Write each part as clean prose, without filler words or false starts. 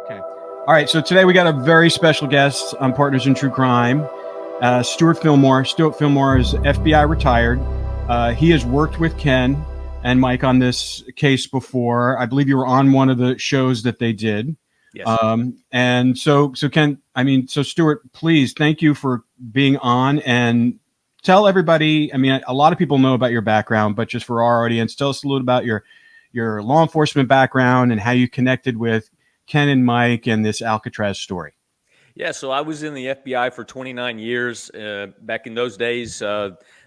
Okay. All right. So today we got a very special guest on Partners in True Crime, Stewart Fillmore. Stewart Fillmore is FBI retired. He has worked with Ken and Mike on this case before. I believe you were on one of the shows that they did. Yes. And so Ken, so Stewart, please, thank you for being on and tell everybody. I mean, a lot of people know about your background, but just for our audience, tell us a little about your law enforcement background and how you connected with Ken and Mike and this Alcatraz story. Yeah, so I was in the FBI for 29 years. Back in those days,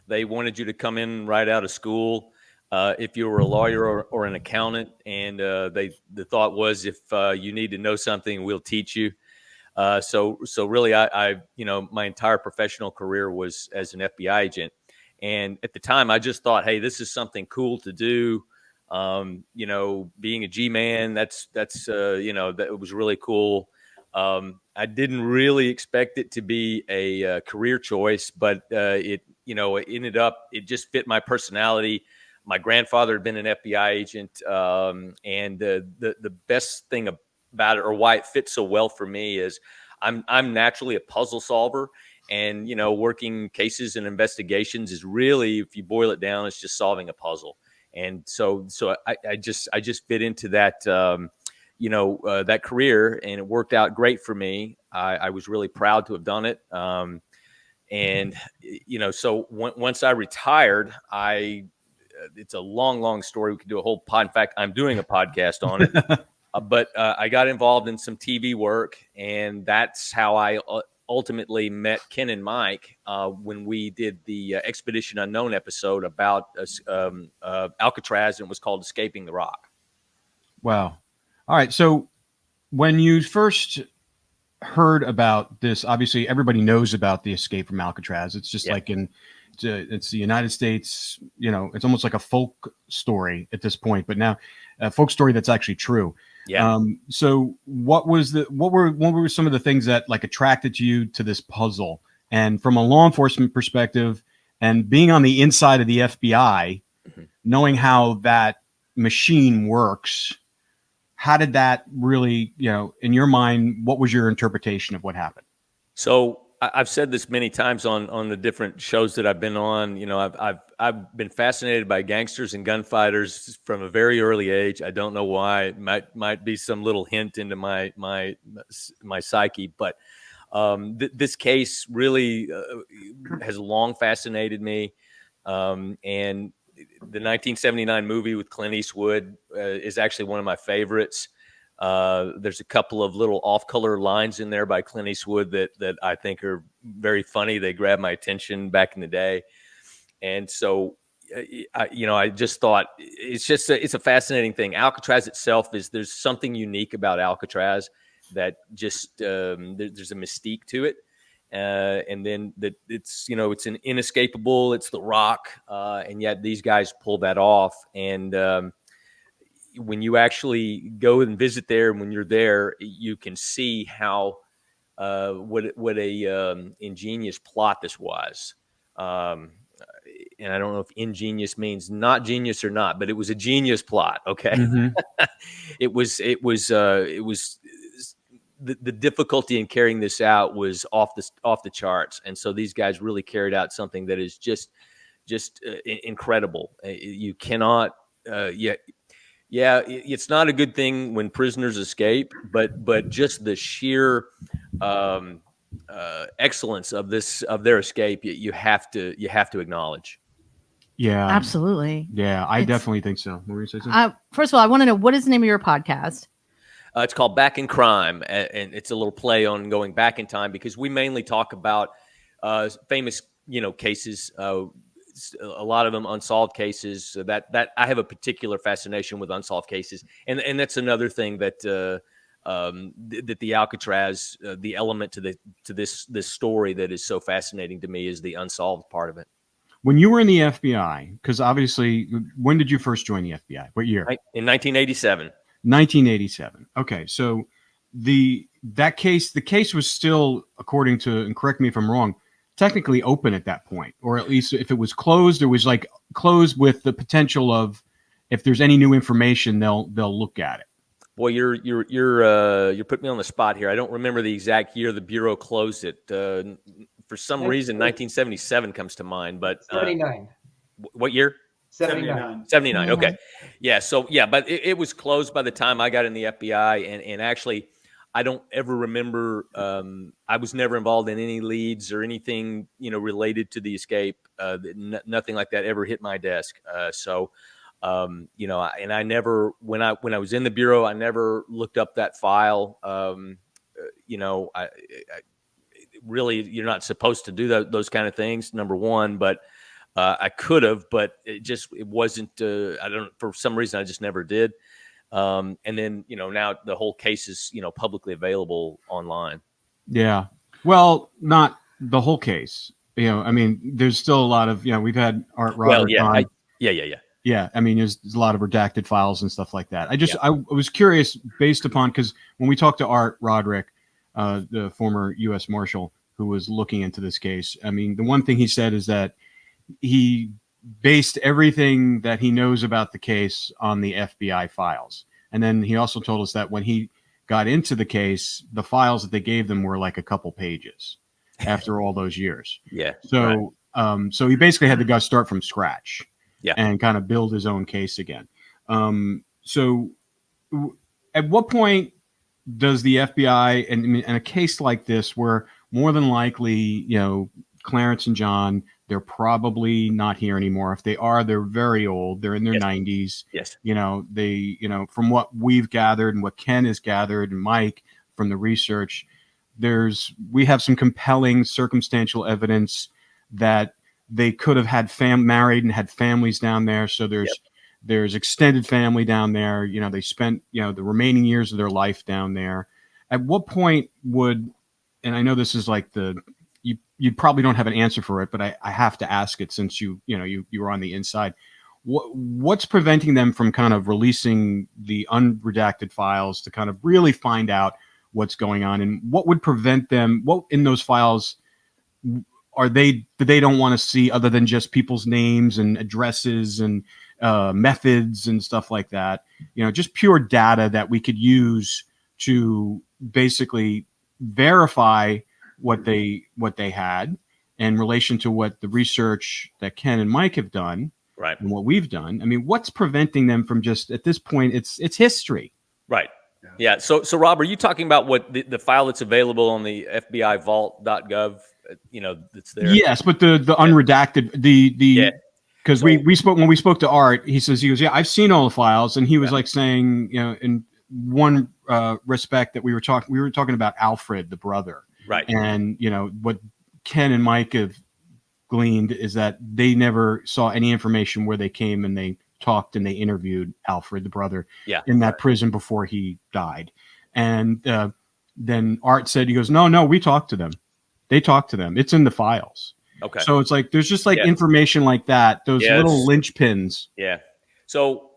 they wanted you to come in right out of school if you were a lawyer or an accountant. And the thought was, if you need to know something, we'll teach you. So really, I my entire professional career was as an FBI agent. And at the time, I just thought, hey, this is something cool to do. Being a G-man, that was really cool. I didn't really expect it to be a career choice, but it ended up, it just fit my personality. My grandfather had been an FBI agent. And the best thing about it, or why it fits so well for me, is I'm naturally a puzzle solver. And, working cases and investigations is really, if you boil it down, it's just solving a puzzle. And so I just fit into that, that career, and it worked out great for me. I was really proud to have done it. So once I retired, it's a long story. We could do a whole pod. In fact, I'm doing a podcast on it, but I got involved in some TV work, and that's how I ultimately met Ken and Mike when we did the Expedition Unknown episode about Alcatraz, and it was called Escaping the Rock. Wow. All right. So when you first heard about this, obviously everybody knows about the escape from Alcatraz. It's just like it's the United States, it's almost like a folk story at this point, but now a folk story that's actually true. Yeah. So what were some of the things that like attracted you to this puzzle? And from a law enforcement perspective, and being on the inside of the FBI, knowing how that machine works, how did that really, in your mind, what was your interpretation of what happened? So I've said this many times on the different shows that I've been on. I've been fascinated by gangsters and gunfighters from a very early age. I don't know why. It might be some little hint into my psyche, but this case really has long fascinated me. And the 1979 movie with Clint Eastwood is actually one of my favorites. There's a couple of little off-color lines in there by Clint Eastwood that I think are very funny. They grabbed my attention back in the day. And so, I just thought it's a fascinating thing. Alcatraz itself there's something unique about Alcatraz that just, there's a mystique to it. And then that it's an inescapable, it's the rock. And yet these guys pull that off. And, when you actually go and visit there, and when you're there, you can see how what a ingenious plot this was. And I don't know if ingenious means not genius or not, but it was a genius plot. Okay, it was the difficulty in carrying this out was off the charts, and so these guys really carried out something that is just incredible. You cannot Yeah, it's not a good thing when prisoners escape, but just the sheer excellence of their escape, you have to acknowledge. Yeah, absolutely. Yeah, I definitely think so. What were you saying? First of all, I want to know, what is the name of your podcast? It's called Back in Crime, and it's a little play on going back in time, because we mainly talk about famous cases. A lot of them unsolved cases. So that I have a particular fascination with unsolved cases, and that's another thing that that the Alcatraz, the element to this story that is so fascinating to me, is the unsolved part of it. When you were in the FBI, because obviously, when did you first join the FBI? What year? In 1987. 1987. Okay, so the case was still, according to, and correct me if I'm wrong, technically open at that point, or at least if it was closed, it was like closed with the potential of, if there's any new information, they'll look at it. Boy, you're putting me on the spot here. I don't remember the exact year the Bureau closed it. For some reason, 1977 comes to mind, but 79. What year? 79. 79. Okay. Yeah. So yeah, but it was closed by the time I got in the FBI, and actually, I don't ever remember. I was never involved in any leads or anything related to the escape. Nothing like that ever hit my desk. And I never, when I was in the Bureau, I never looked up that file. I really, you're not supposed to do those kind of things, number one, but I could have, but it wasn't, for some reason, I just never did. And then, now the whole case is, publicly available online. Yeah. Well, not the whole case. I mean, there's still a lot of, we've had Art Roderick on. Yeah, I mean, there's a lot of redacted files and stuff like that. I was curious based upon, because when we talked to Art Roderick, the former U.S. Marshal who was looking into this case, I mean, the one thing he said is that he based everything that he knows about the case on the FBI files. And then he also told us that when he got into the case, the files that they gave them were like a couple pages after all those years. Yeah. So, so he basically had to go start from scratch. Yeah. And kind of build his own case again. So at what point does the FBI, and a case like this where more than likely, Clarence and John, they're probably not here anymore. If they are, they're very old. They're in their 90s. Yes. From what we've gathered and what Ken has gathered and Mike from the research, we have some compelling circumstantial evidence that they could have had married and had families down there. So there's extended family down there. They spent, the remaining years of their life down there. At what point and I know this is like you probably don't have an answer for it, but I have to ask it since you were on the inside. What's preventing them from kind of releasing the unredacted files to kind of really find out what's going on, and what would prevent them? What in those files they don't want to see other than just people's names and addresses and methods and stuff like that? Just pure data that we could use to basically verify what they had in relation to what the research that Ken and Mike have done, right, and what we've done. I mean, what's preventing them from just at this point? It's history, right? Yeah. So Rob, are you talking about what the file that's available on the FBI vault.gov? That's there. Yes, but the unredacted, because we spoke when we spoke to Art, he goes, yeah, I've seen all the files, and he was like saying, in one respect that we were talking about Alfred, the brother, right? And what Ken and Mike have gleaned is that they never saw any information where they came and they talked and they interviewed Alfred, the brother, in that prison before he died. And then Art said, he goes, no, we talked to them. They talked to them. It's in the files. Okay. So it's like there's just like information like that, those little linchpins. Yeah. So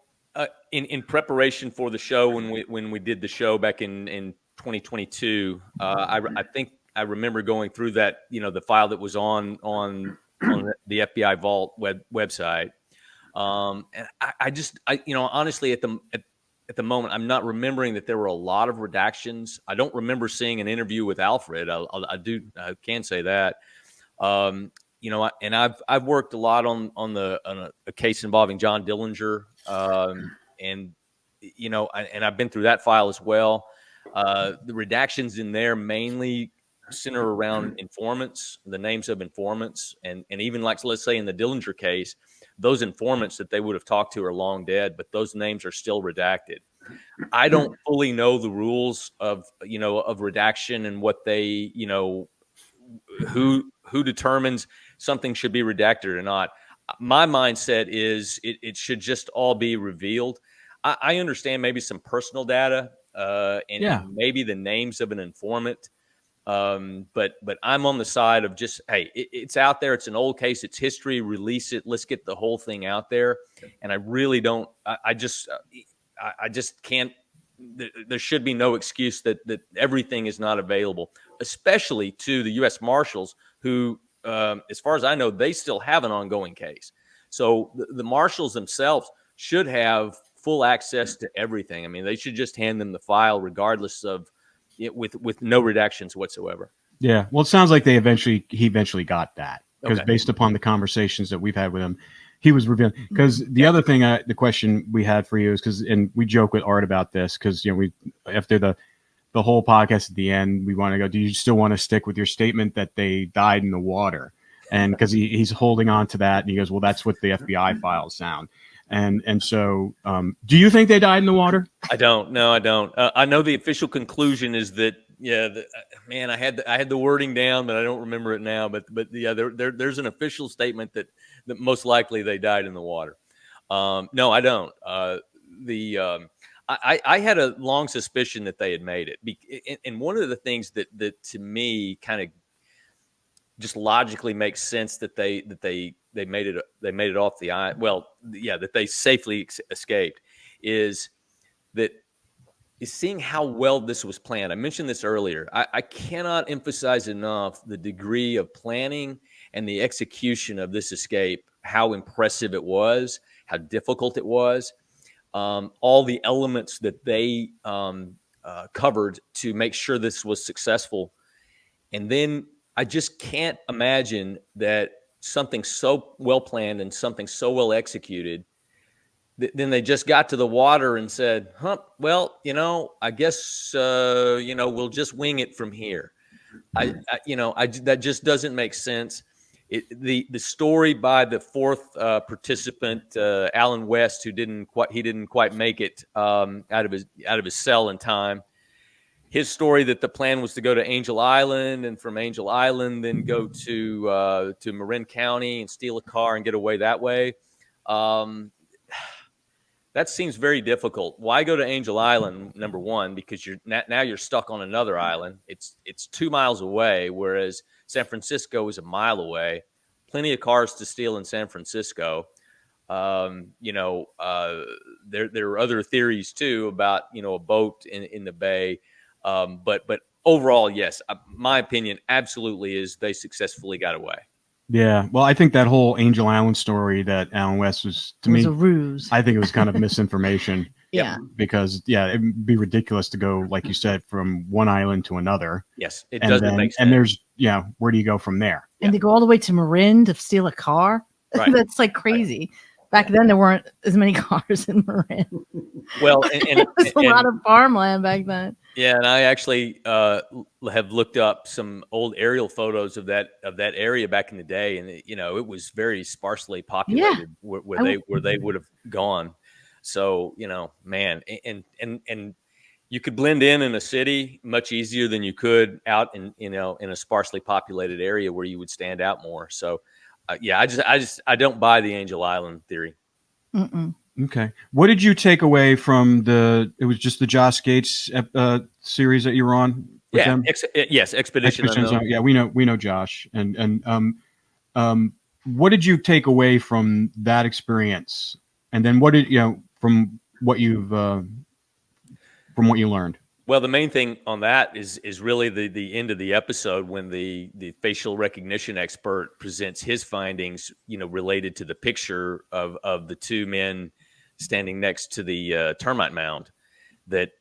in preparation for the show, when we did the show back in 2022, I think I remember going through that, the file that was on the FBI Vault website. And I honestly at the moment, I'm not remembering that there were a lot of redactions. I don't remember seeing an interview with Alfred. I can say that. And I've worked a lot on a case involving John Dillinger. And I've been through that file as well. The redactions in there mainly center around informants, the names of informants, and even like, let's say in the Dillinger case, those informants that they would have talked to are long dead, but those names are still redacted. I don't fully know the rules of redaction and what they, who determines something should be redacted or not. My mindset is it should just all be revealed. I understand maybe some personal data and maybe the names of an informant. But I'm on the side of just, hey, it's out there. It's an old case. It's history. Release it. Let's get the whole thing out there. And I really don't. I just can't. There should be no excuse that everything is not available, especially to the U.S. Marshals, who, as far as I know, they still have an ongoing case. So the Marshals themselves should have full access to everything. I mean, they should just hand them the file regardless of it, with no redactions whatsoever. Yeah. Well, it sounds like he eventually got that, because Okay. based upon the conversations that we've had with him, he was revealing. Because the other thing, the question we had for you is and we joke with Art about this, because we after the whole podcast at the end, we want to go, do you still want to stick with your statement that they died in the water? And because he's holding on to that, and he goes, well, that's what the FBI files sound. And so, do you think they died in the water? I don't. No, I don't. I know the official conclusion is that, man, I had the wording down, but I don't remember it now. But yeah, there's an official statement that most likely they died in the water. No, I don't. I had a long suspicion that they had made it, and one of the things that to me kind of just logically makes sense that they made it off the island. Well, yeah, that they safely escaped is seeing how well this was planned. I mentioned this earlier. I cannot emphasize enough the degree of planning and the execution of this escape, how impressive it was, how difficult it was, all the elements that they covered to make sure this was successful. And then I just can't imagine that something so well planned and something so well executed, then they just got to the water and said, well, I guess, we'll just wing it from here. That just doesn't make sense. The story by the fourth participant, Alan West, who didn't quite make it out of his cell in time. His story that the plan was to go to Angel Island, and from Angel Island then go to Marin County and steal a car and get away that way. That seems very difficult. Why go to Angel Island? Number one, because now you're stuck on another island. It's 2 miles away, whereas San Francisco is a mile away. Plenty of cars to steal in San Francisco. There are other theories too about a boat in the bay. But overall, yes, my opinion absolutely is they successfully got away. Yeah, well, I think that whole Angel Island story that Alan West was a ruse. I think it was kind of misinformation. Yeah, because it'd be ridiculous to go, like you said, from one island to another. Yes, it doesn't make sense. And there's where do you go from there? And to go all the way to Marin to steal a car, right. That's like crazy. Right. Back then, there weren't as many cars in Marin. Well, it was a lot of farmland back then. Yeah, and I actually have looked up some old aerial photos of that area back in the day, and it was very sparsely populated where they would have gone. So man, and you could blend in a city much easier than you could out in a sparsely populated area where you would stand out more. So I don't buy the Angel Island theory. Mm-mm. Okay. What did you take away from it was just the Josh Gates series that you were on with them? Yes, Expedition Unknown. Yeah, we know Josh. And what did you take away from that experience? And then what did from what you learned? Well, the main thing on that is really the end of the episode when the facial recognition expert presents his findings, related to the picture of the two men standing next to the termite mound, that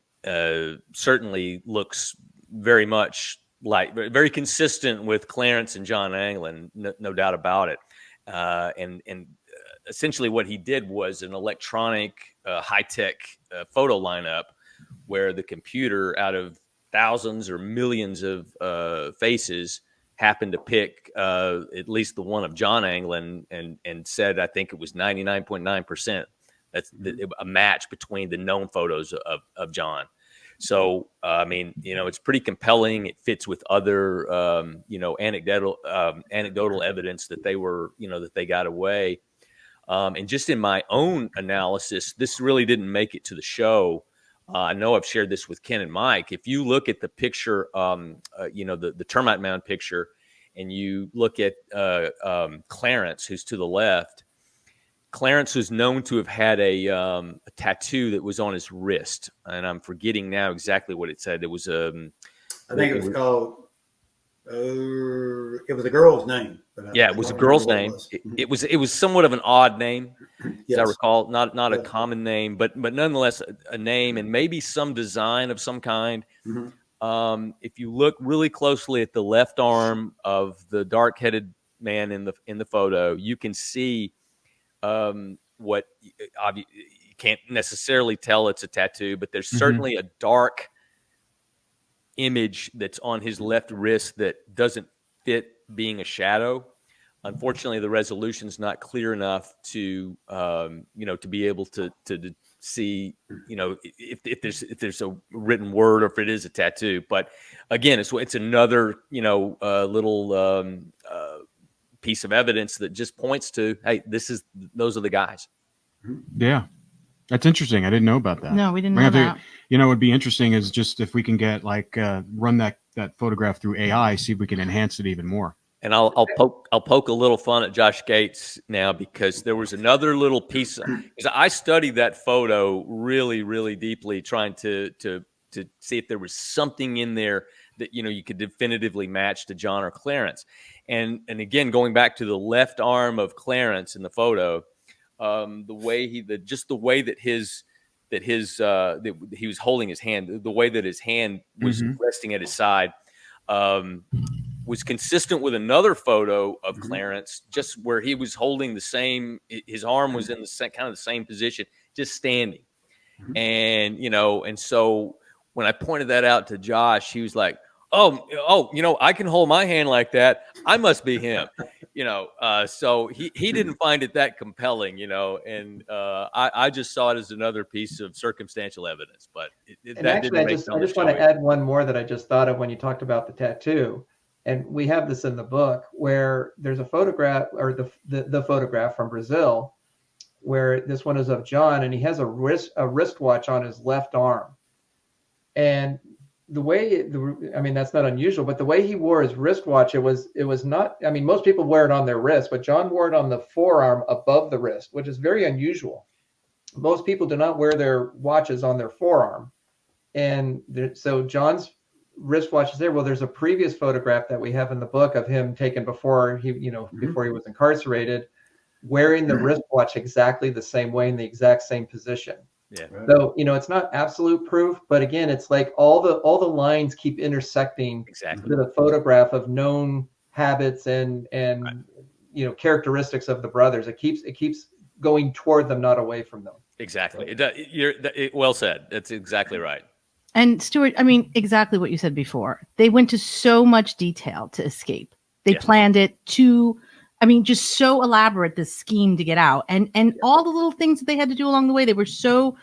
certainly looks very much like very consistent with Clarence and John Anglin, no doubt about it. And essentially what he did was an electronic high-tech photo lineup where the computer, out of thousands or millions of faces, happened to pick at least the one of John Anglin and said, I think it was 99.9%. That's a match between the known photos of John. So, it's pretty compelling. It fits with other, anecdotal evidence that they were, that they got away. And just in my own analysis, this really didn't make it to the show. I know I've shared this with Ken and Mike. If you look at the picture, the termite mound picture, and you look at Clarence, who's to the left, Clarence was known to have had a tattoo that was on his wrist, and I'm forgetting now exactly what it said. It was I think it was called It was a girl's name. Yeah, it was a girl's name. It was somewhat of an odd name, as I recall. Not a common name, but nonetheless a name and maybe some design of some kind. Mm-hmm. If you look really closely at the left arm of the dark-headed man in the photo, you can see what you can't necessarily tell it's a tattoo, but there's certainly a dark image that's on his left wrist that doesn't fit being a shadow. Unfortunately, the resolution's not clear enough to to be able to see if there's a written word or if it is a tattoo. But again, it's another little piece of evidence that just points to, hey, those are the guys. Yeah, that's interesting. I didn't know about that. No, we didn't know that. What would be interesting is just if we can get run that photograph through AI, see if we can enhance it even more. And I'll poke a little fun at Josh Gates now, because there was another little piece. Because I studied that photo really, really deeply, trying to see if there was something in there that you could definitively match to John or Clarence. And again, going back to the left arm of Clarence in the photo, the way that he was holding his hand, the way that his hand was resting at his side, was consistent with another photo of Clarence, just where he was holding his arm was in the same position, just standing. And so when I pointed that out to Josh, he was like, oh, I can hold my hand like that. I must be him. So he didn't find it that compelling, and I just saw it as another piece of circumstantial evidence. But I just want to add one more that I just thought of when you talked about the tattoo. And we have this in the book where there's a photograph, or the photograph from Brazil, where this one is of John, and he has a wristwatch on his left arm. And the way, that's not unusual, but the way he wore his wristwatch, it was not, most people wear it on their wrist, but John wore it on the forearm above the wrist, which is very unusual. Most people do not wear their watches on their forearm. And so John's wristwatch is there. Well, there's a previous photograph that we have in the book of him taken before he was incarcerated, wearing the wristwatch exactly the same way in the exact same position. Yeah. So, it's not absolute proof, but again, it's like all the lines keep intersecting exactly to the photograph of known habits and right. Characteristics of the brothers. It keeps going toward them, not away from them. Exactly. Well said. That's exactly right. And Stewart, exactly what you said before. They went to so much detail to escape. They planned it to, just so elaborate, this scheme to get out. And all the little things that they had to do along the way, they were so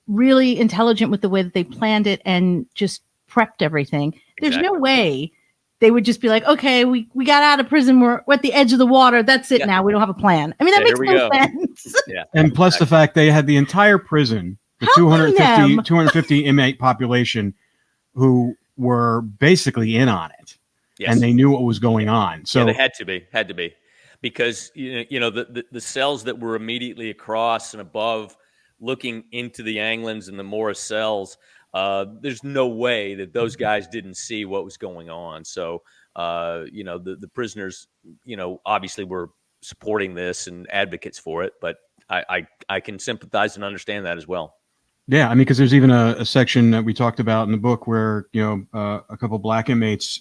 really intelligent with the way that they planned it and just prepped everything. Exactly. There's no way they would just be like, okay, we got out of prison. We're at the edge of the water. That's it now. We don't have a plan. That makes no sense. Yeah. And plus the fact they had the entire prison, the 250 inmate population, who were basically in on it. Yes. And they knew what was going on. So they had to be. Because the cells that were immediately across and above, looking into the Anglins and the Morris cells, there's no way that those guys didn't see what was going on. So the prisoners obviously were supporting this and advocates for it, but I can sympathize and understand that as well. Yeah, because there's even a section that we talked about in the book where a couple black inmates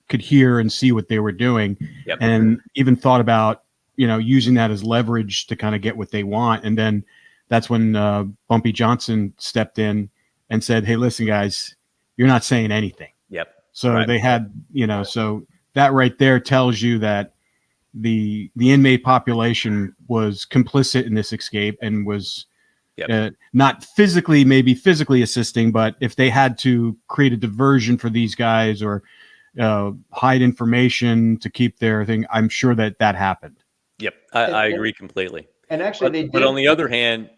could hear and see what they were doing, and even thought about using that as leverage to kind of get what they want. And then that's when Bumpy Johnson stepped in and said, "Hey, listen, guys, you're not saying anything." Yep. So they had so that right there tells you that the inmate population was complicit in this escape and was. Not physically assisting, but if they had to create a diversion for these guys or hide information to keep their thing, I'm sure that happened. Yep, I agree completely. And actually, they did. But on the other hand,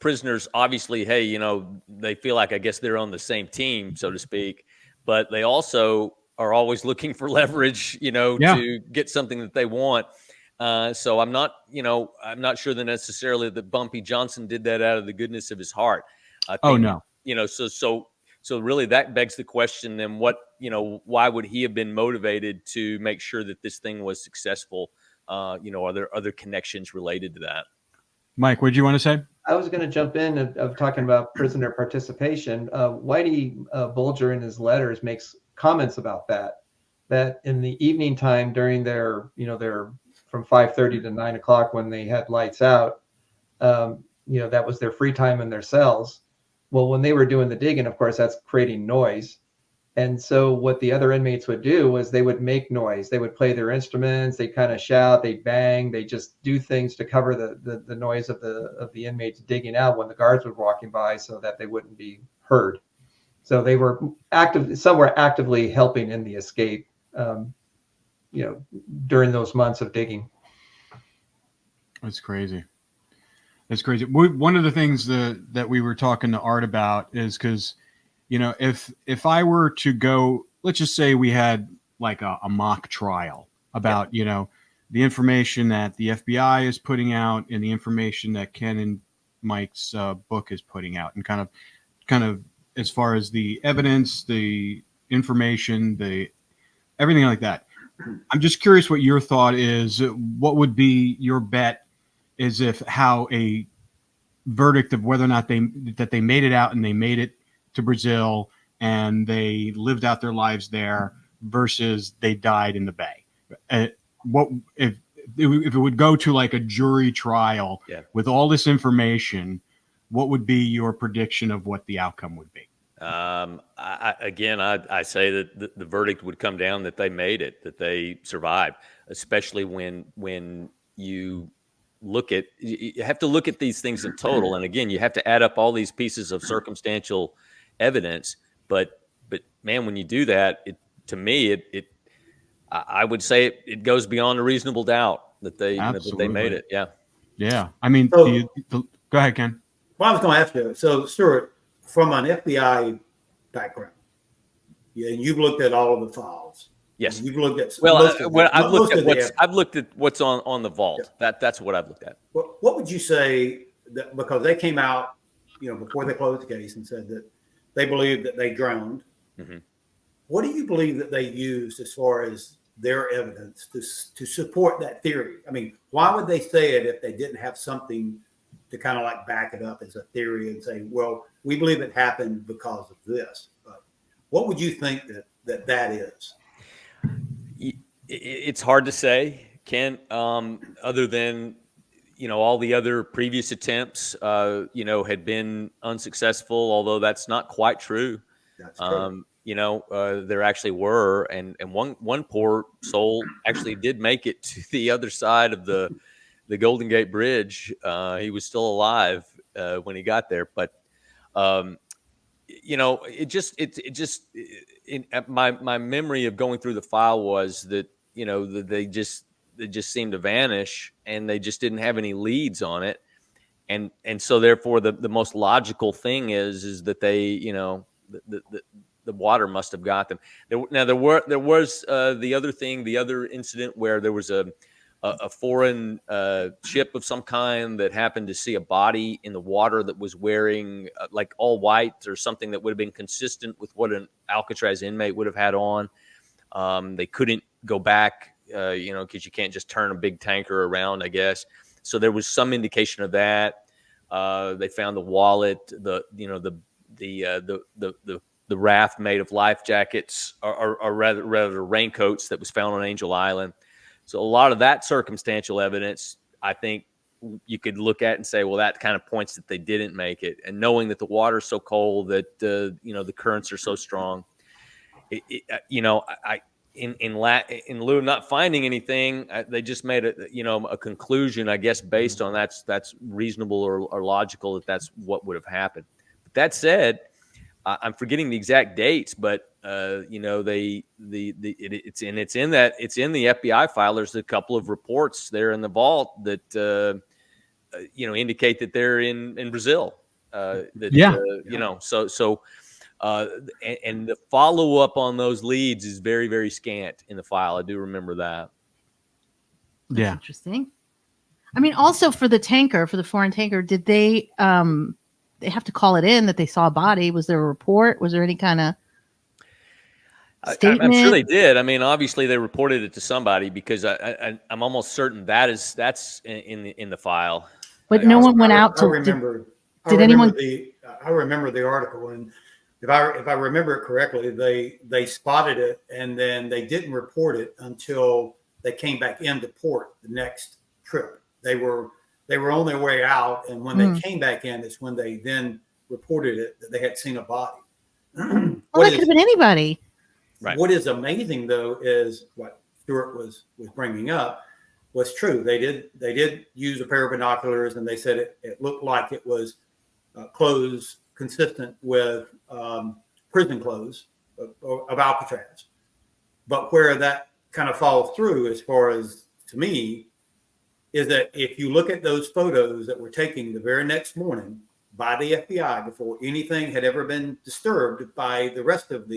prisoners obviously, they feel like, I guess, they're on the same team, so to speak, but they also are always looking for leverage, to get something that they want. So I'm not sure that necessarily that Bumpy Johnson did that out of the goodness of his heart. I think So really that begs the question, then why would he have been motivated to make sure that this thing was successful? Are there other connections related to that? Mike, what did you want to say? I was going to jump in of talking about prisoner participation. Whitey Bulger in his letters makes comments about that in the evening time during their from 5:30 to 9 o'clock when they had lights out, that was their free time in their cells. Well, when they were doing the digging, of course, that's creating noise. And so what the other inmates would do was they would make noise. They would play their instruments. They kind of shout, they bang, they just do things to cover the noise of the inmates digging out when the guards were walking by so that they wouldn't be heard. So they were actively helping in the escape, during those months of digging. That's crazy. That's crazy. One of the things that we were talking to Art about is because, if I were to go, let's just say we had like a mock trial about, the information that the FBI is putting out and the information that Ken and Mike's book is putting out, and kind of as far as the evidence, the information, everything like that. I'm just curious what your thought is. What would be your bet is how a verdict of whether or not they made it out and they made it to Brazil and they lived out their lives there versus they died in the Bay. What if it would go to like a jury trial with all this information? What would be your prediction of what the outcome would be? I say that the verdict would come down that they made it, that they survived, especially when you have to look at these things in total. And again, you have to add up all these pieces of circumstantial evidence. But man, when you do that, I would say it goes beyond a reasonable doubt that they made it. Yeah. Yeah. I mean, go ahead, Ken. Well, I was going to ask you. So, Stewart, from an FBI background, and you've looked at all of the files. Yes, you've looked at. I've looked at what's on the vault. Yeah. That's what I've looked at. What would you say that, because they came out, before they closed the case and said that they believed that they drowned. Mm-hmm. What do you believe that they used as far as their evidence to support that theory? I mean, why would they say it if they didn't have something to kind of like back it up as a theory and say, well, we believe it happened because of this? But what would you think that is? It's hard to say, Ken, other than, all the other previous attempts, had been unsuccessful, although that's not quite true. That's true. There actually were, and one poor soul actually did make it to the other side of the Golden Gate Bridge. He was still alive when he got there, but my memory of going through the file was that they just seemed to vanish, and they just didn't have any leads on it, and so therefore the most logical thing is that they the water must have got them. There was the other incident where there was a foreign ship of some kind that happened to see a body in the water that was wearing like all white or something that would have been consistent with what an Alcatraz inmate would have had on. They couldn't go back, because you can't just turn a big tanker around, I guess. So there was some indication of that. They found the wallet, the raft made of life jackets, or rather raincoats that was found on Angel Island. So a lot of that circumstantial evidence, I think you could look at and say, well, that kind of points that they didn't make it. And knowing that the water's so cold, that the currents are so strong, in lieu of not finding anything, they just made a conclusion, I guess, based on that's reasonable or logical that that's what would have happened. But that said, I'm forgetting the exact dates, but it's in the FBI file. There's a couple of reports there in the vault that indicate that they're in Brazil. And the follow up on those leads is very, very scant in the file. I do remember that. That's interesting. I mean, also for the foreign tanker, did they they have to call it in that they saw a body. Was there a report? Was there any kind of statement? I'm sure they did. I mean, obviously they reported it to somebody, because I'm almost certain that's in the file. But no one went out to. I remember the article, and if I remember it correctly, they spotted it, and then they didn't report it until they came back into port the next trip. They were on their way out, and when they came back in, it's when they then reported it that they had seen a body. Well, that could have been anybody. Right. What is amazing, though, is what Stewart was bringing up was true. They did use a pair of binoculars, and they said it looked like it was clothes consistent with prison clothes of Alcatraz. But where that kind of falls through, as far as to me, is that if you look at those photos that were taken the very next morning by the FBI before anything had ever been disturbed by the rest of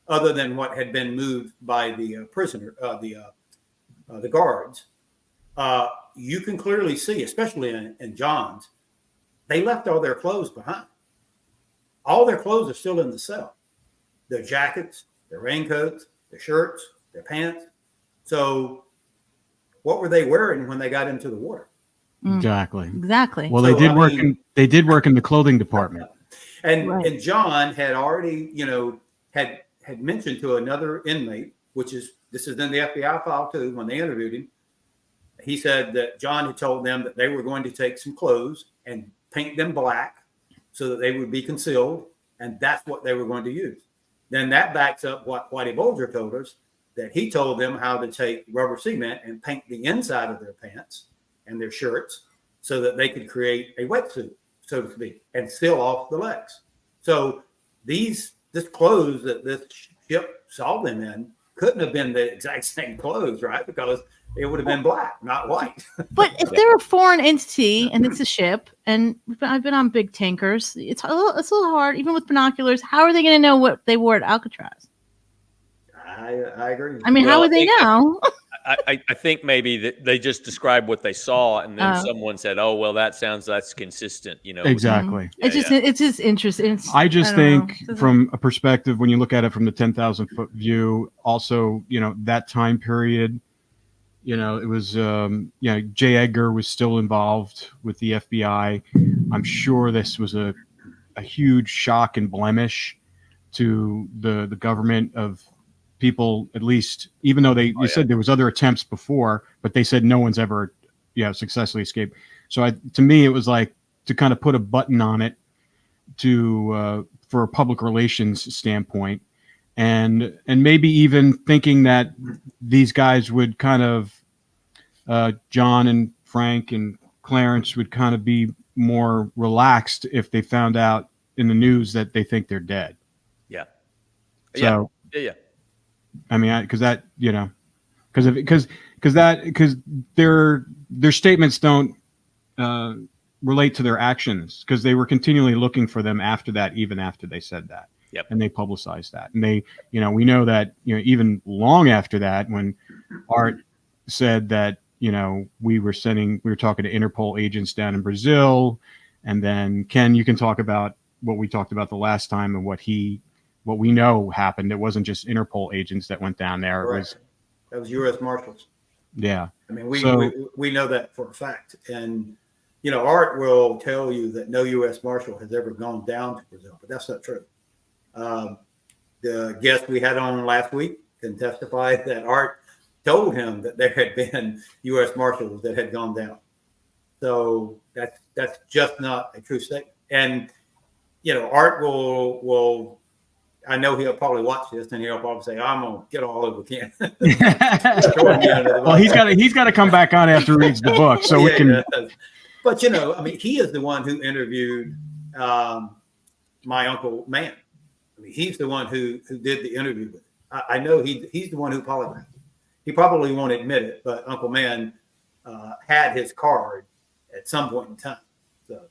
other than what had been moved by the the guards, you can clearly see, especially in John's, they left all their clothes behind. All their clothes are still in the cell. Their jackets, their raincoats, their shirts, their pants. So what were they wearing when they got into the water? Exactly. Well, so, they did work in the clothing department. And John had already, had mentioned to another inmate, this is in the FBI file too, when they interviewed him. He said that John had told them that they were going to take some clothes and paint them black so that they would be concealed, and that's what they were going to use. Then that backs up what Whitey Bulger told us, that he told them how to take rubber cement and paint the inside of their pants and their shirts so that they could create a wetsuit, so to speak, and seal off the legs. So this clothes that this ship saw them in couldn't have been the exact same clothes, right? Because it would have been black, not white. But if they're a foreign entity and it's a ship, and I've been on big tankers, it's a little hard, even with binoculars. How are they going to know what they wore at Alcatraz? I agree. I mean, how would they know? I think maybe that they just described what they saw, and then someone said, "Oh, well, that's consistent." Exactly. It's just interesting. I just think from a perspective, when you look at it from the 10,000-foot view, also, that time period, it was, J. Edgar was still involved with the FBI. I'm sure this was a huge shock and blemish to the government of people, at least, even though they said there was other attempts before, but they said no one's ever successfully escaped. So to me, it was like to kind of put a button on it for a public relations standpoint, and maybe even thinking that these guys would kind of John and Frank and Clarence would kind of be more relaxed if they found out in the news that they think they're dead. Yeah. So yeah. I mean, because their statements don't relate to their actions, because they were continually looking for them after that, even after they said that. Yep. And they publicized that, and they, we know that, even long after that, when Art said that, we were talking to Interpol agents down in Brazil, and then Ken, you can talk about what we talked about the last time and what we know happened. It wasn't just Interpol agents that went down there. Correct. That was U.S. Marshals. Yeah. I mean, we know that for a fact. And, Art will tell you that no U.S. Marshal has ever gone down to Brazil, but that's not true. The guest we had on last week can testify that Art told him that there had been U.S. Marshals that had gone down. So that's just not a true statement. And, Art will I know he'll probably watch this, and he'll probably say, "I'm gonna get all over Ken." Well, he's got to come back on after he reads the book, so we can. But I mean, he is the one who interviewed my Uncle Man. I mean, he's the one who did the interview with him. I know he's the one who polygraphed. He probably won't admit it, but Uncle Man had his card at some point in time. So.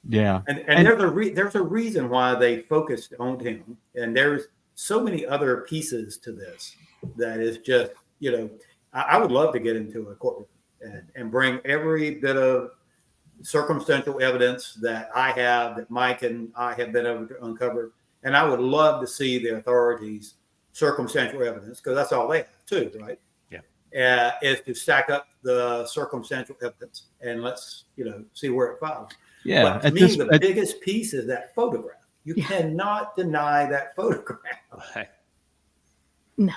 Yeah, and there's a reason why they focused on him, and there's so many other pieces to this that is just, I would love to get into a courtroom and bring every bit of circumstantial evidence that I have, that Mike and I have been able to uncover. And I would love to see the authorities' circumstantial evidence, because that's all they have too, right? Yeah. Is to stack up the circumstantial evidence and let's, see where it falls. Yeah. But to me, the biggest piece is that photograph. You cannot deny that photograph. Right. No.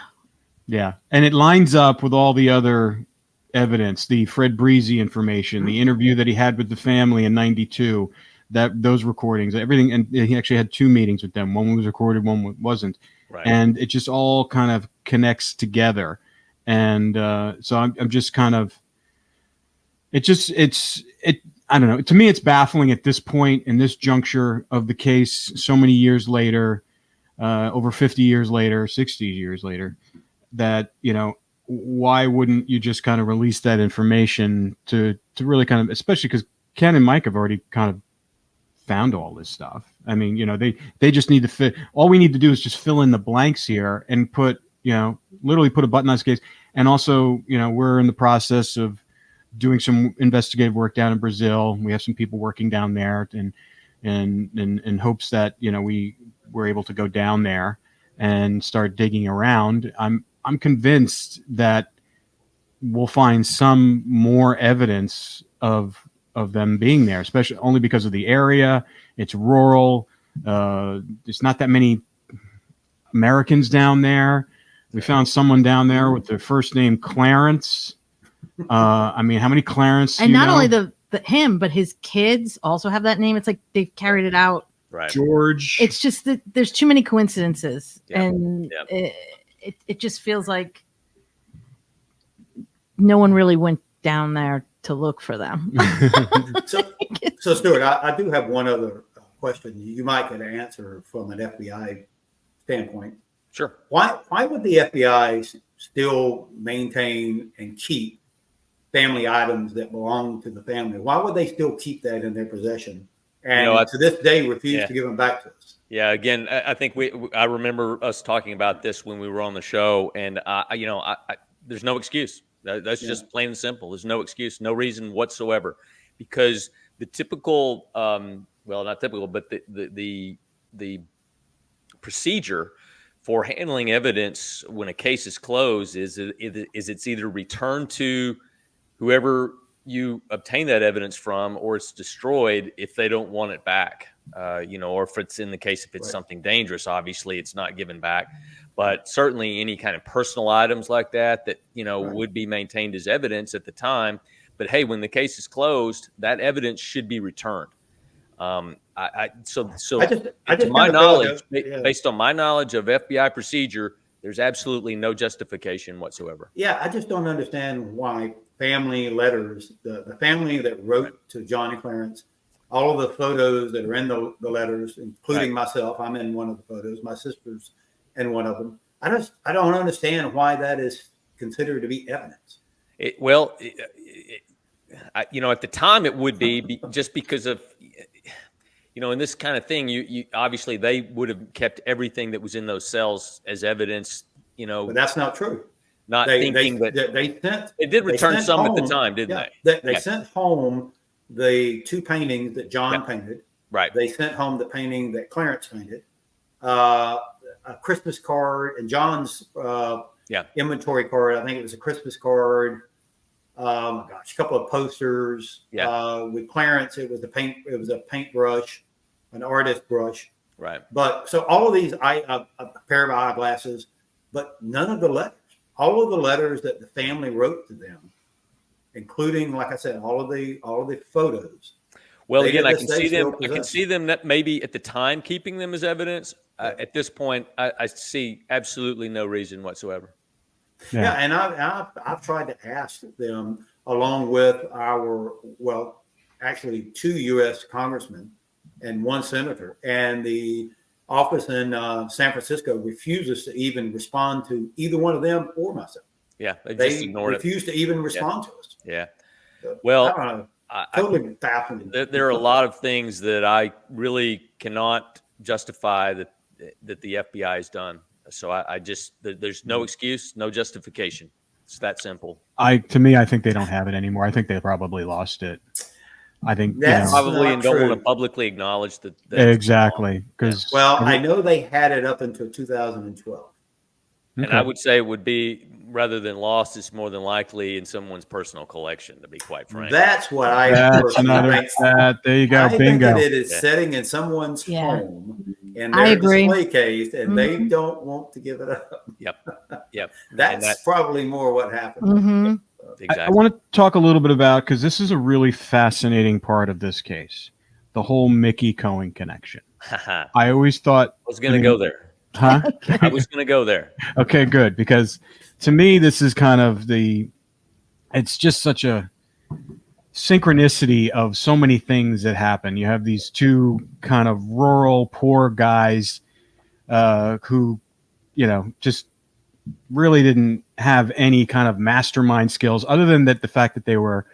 Yeah. And it lines up with all the other evidence, the Fred Breezy information, the interview that he had with the family in 92, those recordings, everything. And he actually had 2 meetings with them. One was recorded, one wasn't. Right. And it just all kind of connects together. And so I'm just kind of, I don't know. To me, it's baffling at this point, in this juncture of the case, so many years later, over 50 years later, 60 years later, that, why wouldn't you just kind of release that information to really kind of, especially because Ken and Mike have already kind of found all this stuff. I mean, they just need to fit. All we need to do is just fill in the blanks here and put, literally put a button on this case. And also, we're in the process of doing some investigative work down in Brazil. We have some people working down there, and in hopes that we were able to go down there and start digging around. I'm convinced that we'll find some more evidence of them being there, especially only because of the area. It's rural. There's not that many Americans down there. We found someone down there with their first name Clarence. I mean, how many Clarence? And not only him, but his kids also have that name. It's like they've carried it out. Right. George. It's just that there's too many coincidences, and Yeah. It just feels like no one really went down there to look for them. So Stewart, I do have one other question. You might get an answer from an FBI standpoint. Sure. Why would the FBI still maintain and keep family items that belong to the family? Why would they still keep that in their possession? And to this day, refuse to give them back to us. Yeah. Again, I think I remember us talking about this when we were on the show, and there's no excuse. That's just plain and simple. There's no excuse, no reason whatsoever, because the typical, not typical, but the procedure for handling evidence when a case is closed is it's either returned to whoever you obtain that evidence from, or it's destroyed if they don't want it back. Or if it's in the case, if it's something dangerous, obviously it's not given back. But certainly any kind of personal items like that would be maintained as evidence at the time. But hey, when the case is closed, that evidence should be returned. Based on my knowledge of FBI procedure, there's absolutely no justification whatsoever. Yeah, I just don't understand why family letters, the family that wrote to John and Clarence, all of the photos that are in the letters, including myself, I'm in one of the photos, my sister's in one of them. I don't understand why that is considered to be evidence. At the time it would be just because of, in this kind of thing, you obviously they would have kept everything that was in those cells as evidence, But that's not true. They did return some at the time, didn't they? They sent home the 2 paintings that John painted. Right. They sent home the painting that Clarence painted, a Christmas card, and John's inventory card. I think it was a Christmas card. Oh my gosh, a couple of posters. With Clarence, it was a paintbrush, an artist brush. Right. But so all of these, a pair of eyeglasses, but none of the letters. All of the letters that the family wrote to them, including, like I said, all of the photos. Well, again, I can see them. I can see them that maybe at the time keeping them as evidence. At this point, I see absolutely no reason whatsoever. Yeah, and I've tried to ask them, along with actually 2 U.S. congressmen and 1 senator, and the office in San Francisco refuses to even respond to either one of them or myself. Yeah, they refuse to even respond to us. Yeah. So, well, I don't know. Totally baffling. There are a lot of things that I really cannot justify that the FBI has done. So there's no excuse, no justification. It's that simple. To me, I think they don't have it anymore. I think they probably lost it. I think That's probably and don't true. want to publicly acknowledge that. Exactly, because I know they had it up until 2012. And I would say it would be, rather than lost, it's more than likely in someone's personal collection, to be quite frank. That's what I That's another think. There you go. I Bingo. think that it is sitting in someone's home in I their agree. display case, and they don't want to give it up. Yep. That's probably more what happened. Mm-hmm. Exactly. I want to talk a little bit about, because this is a really fascinating part of this case, the whole Mickey Cohen connection. I always thought I was going to go there. Huh? I was going to go there. Okay, good. Because to me, this is kind of it's just such a synchronicity of so many things that happen. You have these two kind of rural, poor guys who, just really didn't have any kind of mastermind skills other than the fact that they were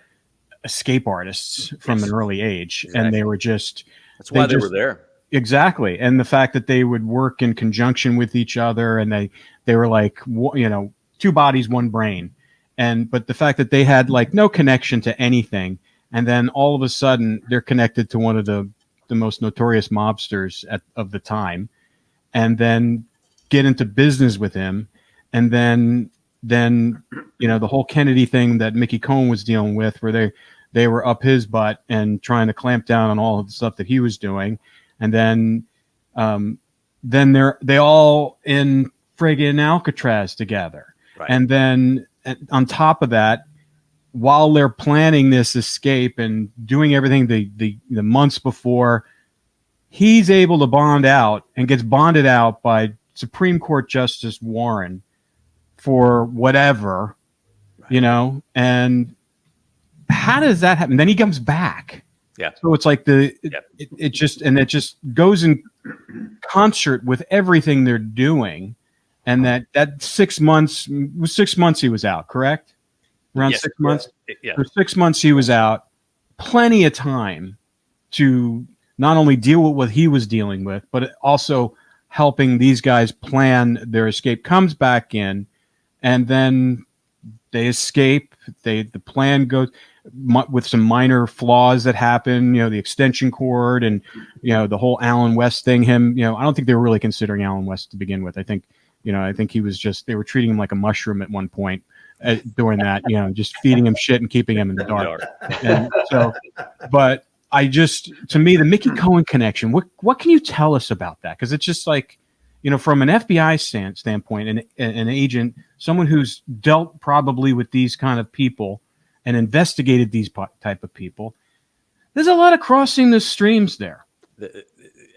escape artists from an early age. Exactly. And they were just... That's why they were there. Exactly. And the fact that they would work in conjunction with each other, and they were like, two bodies, one brain. But the fact that they had like no connection to anything, and then all of a sudden they're connected to one of the most notorious mobsters of the time, and then get into business with him. And then the whole Kennedy thing that Mickey Cohen was dealing with, where they were up his butt and trying to clamp down on all of the stuff that he was doing. And then they all in friggin' Alcatraz together. Right. And then on top of that, while they're planning this escape and doing everything the months before, he's able to bond out and gets bonded out by Supreme Court Justice Warren for whatever, right. And how does that happen? Then he comes back. Yeah. So it's like it just goes in concert with everything they're doing, and that 6 months was 6 months he was out, correct? Around 6 months. Yeah. For 6 months he was out. Plenty of time to not only deal with what he was dealing with, but also helping these guys plan their escape. Comes back in, and then they escape. The plan goes with some minor flaws that happen, the extension cord and, the whole Alan West thing. I don't think they were really considering Alan West to begin with. I think he was they were treating him like a mushroom at one point during that, just feeding him shit and keeping him in the dark. And so, but to me, the Mickey Cohen connection, what can you tell us about that? Because it's just like, from an FBI standpoint, an agent, someone who's dealt probably with these kind of people and investigated these type of people, there's a lot of crossing the streams there.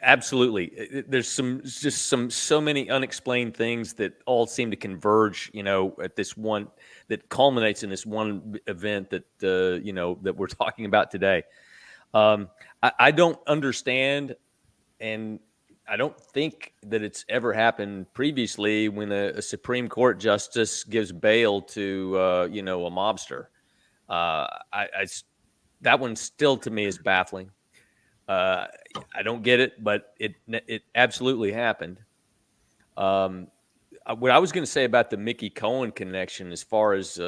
Absolutely. There's so many unexplained things that all seem to converge, at this one that culminates in this one event that, that we're talking about today. I don't understand, and I don't think that it's ever happened previously when a Supreme Court justice gives bail to, a mobster. That one still to me is baffling. I don't get it, but it absolutely happened. What I was going to say about the Mickey Cohen connection, as far as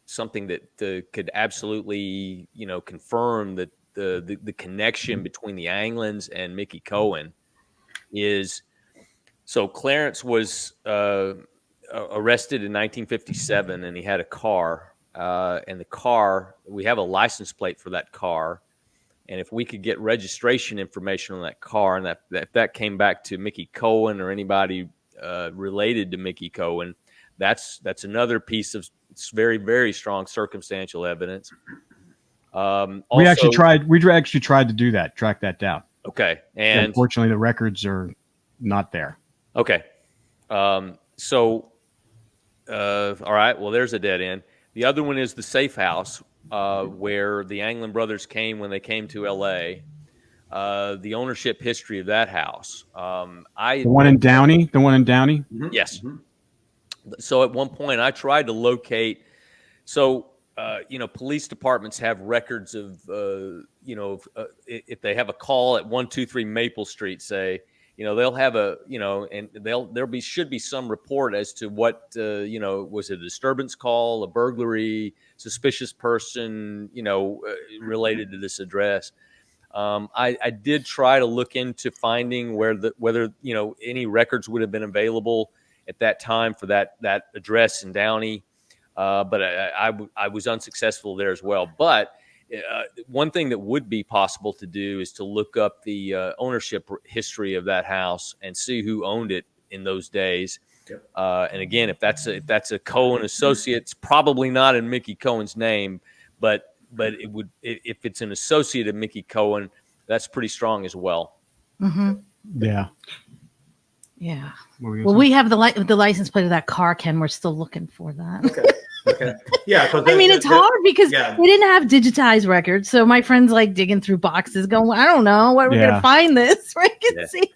something that could absolutely, confirm that the connection between the Anglins and Mickey Cohen is, so Clarence was arrested in 1957, and he had a car. And the car, we have a license plate for that car. And if we could get registration information on that car, and if that came back to Mickey Cohen or anybody related to Mickey Cohen, that's another piece of very, very strong circumstantial evidence. We actually tried to do that, track that down. Okay. And unfortunately the records are not there. Okay. All right. Well, there's a dead end. The other one is the safe house, where the Anglin brothers came when they came to L.A. The ownership history of that house. The one in Downey? Mm-hmm. Yes. Mm-hmm. So at one point I tried to locate. So, police departments have records of, if they have a call at 123 Maple Street, say, they'll have and should be some report as to what, was a disturbance call, a burglary, suspicious person, related to this address. I did try to look into finding whether any records would have been available at that time for that address in Downey, but I was unsuccessful there as well. But one thing that would be possible to do is to look up the ownership history of that house and see who owned it in those days. Yep. And again, if that's a Cohen associate, it's probably not in Mickey Cohen's name, but it would, if it's an associate of Mickey Cohen, that's pretty strong as well. Mm-hmm. Yeah. Yeah. Well, we have the license plate of that car, Ken. We're still looking for that. Okay. Yeah. I mean, it's hard because they didn't have digitized records. So my friend's like digging through boxes going, I don't know what we're going to find this.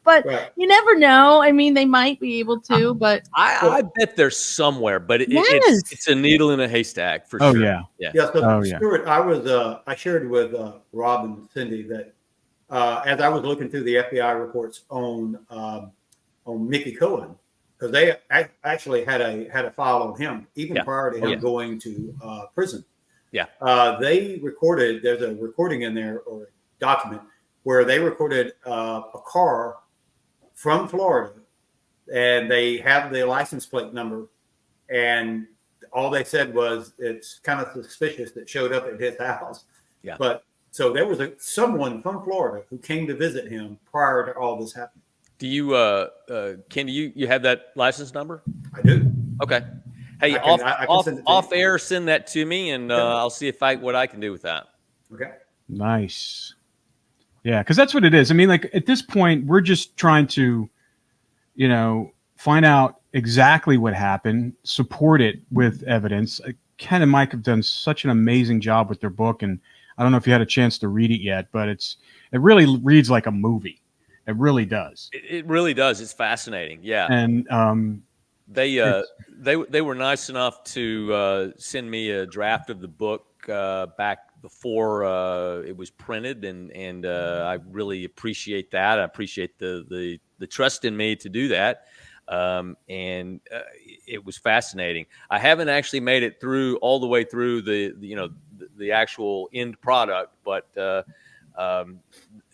But you never know. I mean, they might be able to, but I bet there's somewhere, but it's a needle in a haystack for sure. Yeah. So Stewart, I shared with Rob and Cindy that as I was looking through the FBI reports on Mickey Cohen, because they actually had a file on him even prior to him going to prison. Yeah. They recorded. There's a recording in there or a document where they recorded a car from Florida, and they have the license plate number, and all they said was it's kind of suspicious that showed up at his house. Yeah. But so there was someone from Florida who came to visit him prior to all this happening. Do you, Ken? Do you have that license number? I do. Okay. Hey, off air, send that to me, and I'll see what I can do with that. Okay. Nice. Yeah, because that's what it is. I mean, like at this point, we're just trying to, find out exactly what happened, support it with evidence. Ken and Mike have done such an amazing job with their book, and I don't know if you had a chance to read it yet, but it really reads like a movie. It really does. It really does. It's fascinating. Yeah. And they were nice enough to send me a draft of the book back before it was printed, and I really appreciate that. I appreciate the trust in me to do that. And it was fascinating. I haven't actually made it all the way through the actual end product, but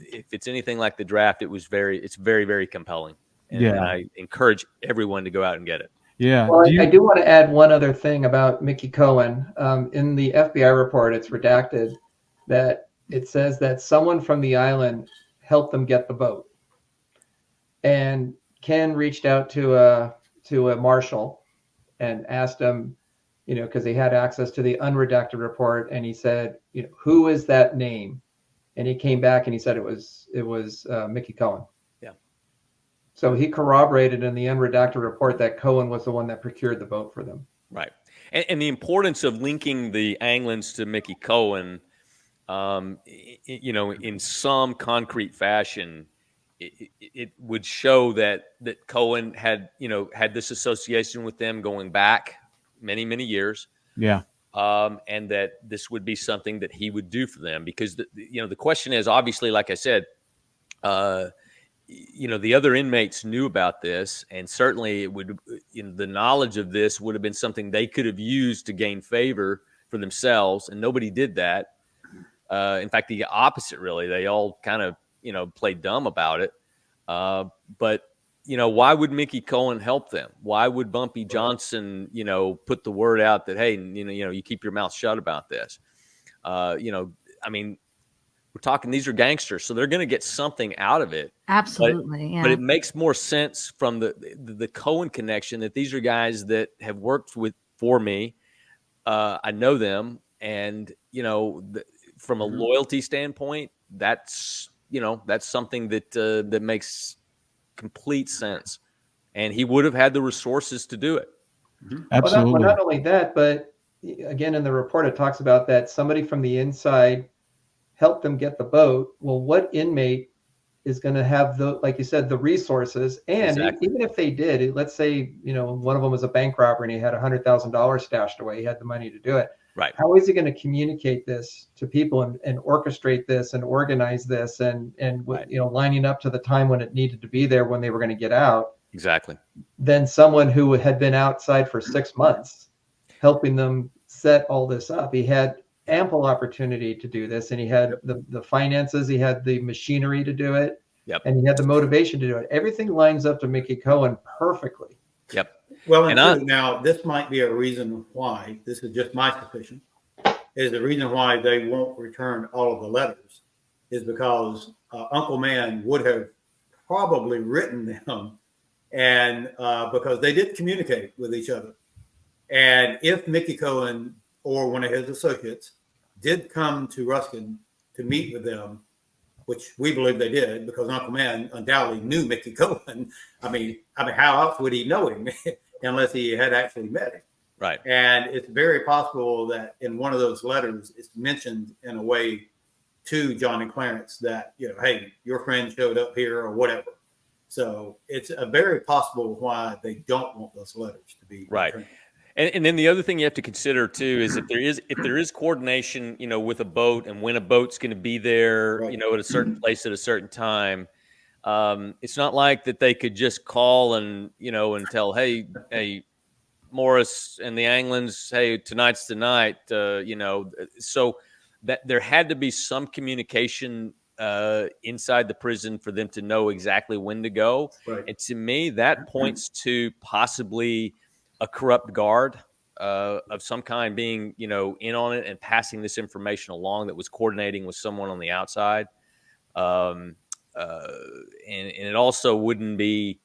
if it's anything like the draft, it's very, very compelling. And I encourage everyone to go out and get it. Yeah. Well, I do want to add one other thing about Mickey Cohen. In the FBI report, it's redacted that it says that someone from the island helped them get the boat. And Ken reached out to a marshal and asked him, because he had access to the unredacted report, and he said, who is that name? And he came back and he said it was Mickey Cohen. Yeah. So he corroborated in the unredacted report that Cohen was the one that procured the boat for them. Right. And the importance of linking the Anglins to Mickey Cohen, in some concrete fashion, it would show that Cohen had this association with them going back many, many years. Yeah. And that this would be something that he would do for them, because the question is, obviously, like I said, the other inmates knew about this, and certainly it would, the knowledge of this would have been something they could have used to gain favor for themselves, and nobody did that. In fact, the opposite, really. They all kind of played dumb about it. But why would Mickey Cohen help them? Why would Bumpy Johnson, put the word out that, hey, you keep your mouth shut about this? I mean, we're talking, these are gangsters, so they're going to get something out of it. Absolutely. But it makes more sense from the Cohen connection that these are guys that have worked for me. I know them. And, from a loyalty standpoint, that's something that makes complete sense, and he would have had the resources to do it. Absolutely. Well, not only that, but again, in the report, it talks about that somebody from the inside helped them get the boat. Well, what inmate is going to have like you said, the resources? And even if they did, let's say, one of them was a bank robber and he had $100,000 stashed away, he had the money to do it. Right. How is he going to communicate this to people and orchestrate this and organize this and Right. lining up to the time when it needed to be there when they were going to get out? Exactly. Than someone who had been outside for 6 months, helping them set all this up. He had ample opportunity to do this, and he had the finances, he had the machinery to do it, and he had the motivation to do it. Everything lines up to Mickey Cohen perfectly. Yep. Well, and now this might be a reason why, this is just my suspicion, is the reason why they won't return all of the letters is because Uncle Man would have probably written them, and because they did communicate with each other. And if Mickey Cohen or one of his associates did come to Ruskin to meet with them, which we believe they did, because Uncle Man undoubtedly knew Mickey Cohen. I mean, how else would he know him unless he had actually met him? Right. And it's very possible that in one of those letters, it's mentioned in a way to John and Clarence that, hey, your friend showed up here or whatever. So it's a very possible why they don't want those letters to be right. returned. And then the other thing you have to consider too is if there is coordination, with a boat and when a boat's going to be there, Right. At a certain place at a certain time, it's not like that they could just call and tell, hey, Morris and the Anglins, hey, tonight's the night, so that there had to be some communication inside the prison for them to know exactly when to go. Right. And to me, that points to possibly a corrupt guard of some kind being, in on it and passing this information along that was coordinating with someone on the outside. And it also wouldn't be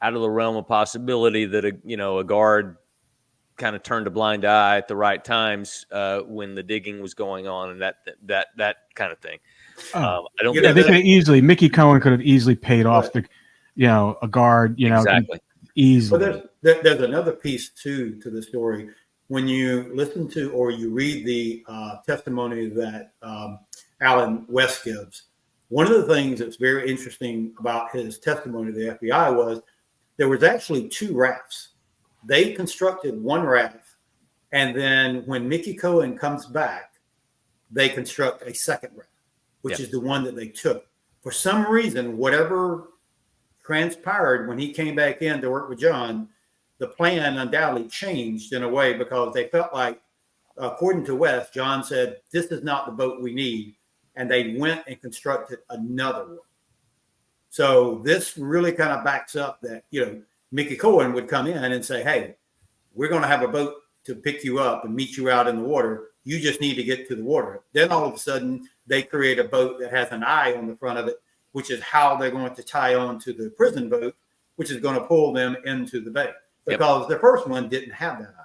out of the realm of possibility that a guard kind of turned a blind eye at the right times when the digging was going on and that kind of thing. I don't think they could easily, Mickey Cohen could have easily paid off a guard, exactly. But Easily. there's another piece to the story. When you listen to or you read the testimony that Alan West gives, one of the things that's very interesting about his testimony to the FBI was there was actually 2 rafts. They constructed one raft, and then when Mickey Cohen comes back, they construct a second raft, which is the one that they took. For some reason, whatever transpired when he came back in to work with John, the plan undoubtedly changed in a way because they felt like, according to West, John said, this is not the boat we need. And they went and constructed another one. So this really kind of backs up that, Mickey Cohen would come in and say, hey, we're going to have a boat to pick you up and meet you out in the water. You just need to get to the water. Then all of a sudden they create a boat that has an eye on the front of it, which is how they're going to tie on to the prison boat, which is going to pull them into the bay because the first one didn't have that eye.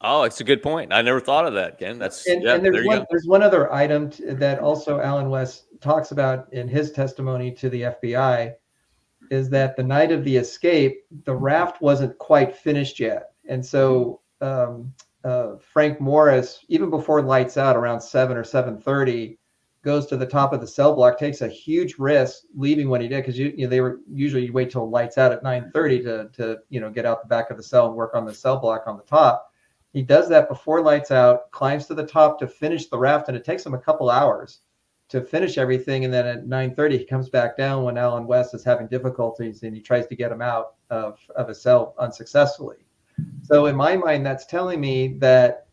Oh, it's a good point. I never thought of that, Ken. That's and there's one other item that also Alan West talks about in his testimony to the FBI is that the night of the escape, the raft wasn't quite finished yet. And so Frank Morris, even before lights out around 7 or 7:30, goes to the top of the cell block, takes a huge risk leaving when he did, because they were usually you wait till lights out at 9:30 to get out the back of the cell and work on the cell block on the top. He does that before lights out, climbs to the top to finish the raft, and it takes him a couple hours to finish everything. And then at 9:30, he comes back down when Alan West is having difficulties, and he tries to get him out of a cell unsuccessfully. So in my mind, that's telling me that